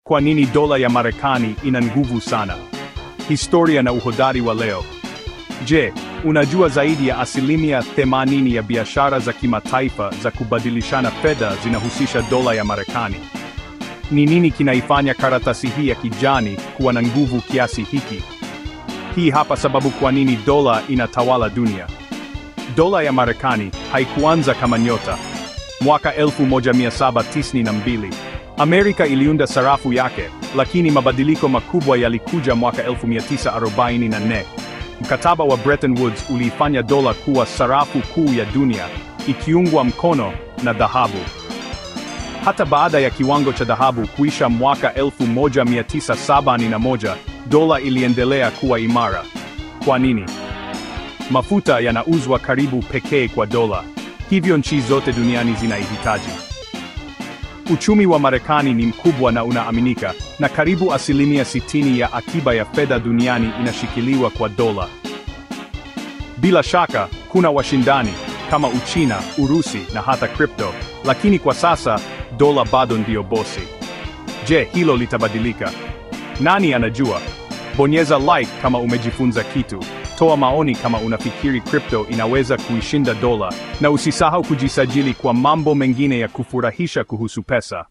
Kwa nini dola ya Marekani ina nguvu sana? Historia na uhodari wa leo. Je, unajua zaidi ya 80% ya biashara za kimataifa za kubadilishana fedha zinahusisha dola ya Marekani? Ni nini kinaifanya karatasi hii ya kijani kuwa na nguvu kiasi hiki? Hii hapa sababu kwa nini dola inatawala dunia. Dola ya Marekani haikuanza kama nyota. Mwaka 1792 Amerika iliunda sarafu yake, lakini mabadiliko makubwa yalikuja mwaka 1944. Mkataba wa Bretton Woods uliifanya dola kuwa sarafu kuu ya dunia, ikiungwa mkono na dhahabu. Hata baada ya kiwango cha dhahabu kuisha mwaka 1971, dola iliendelea kuwa imara. Kwa nini? Mafuta yanauzwa karibu pekee kwa dola, hivyo nchi zote duniani zinaihitaji. Uchumi wa Marekani ni mkubwa na unaaminika, na karibu 60% ya akiba ya fedha duniani inashikiliwa kwa dola. Bila shaka, kuna washindani kama Uchina, Urusi na hata crypto, lakini kwa sasa dola bado ndio bosi. Je, hilo litabadilika? Nani anajua? Bonyeza like kama umejifunza kitu. Toa maoni kama unafikiri crypto inaweza kuishinda dola, na usisahau kujisajili kwa mambo mengine ya kufurahisha kuhusu pesa.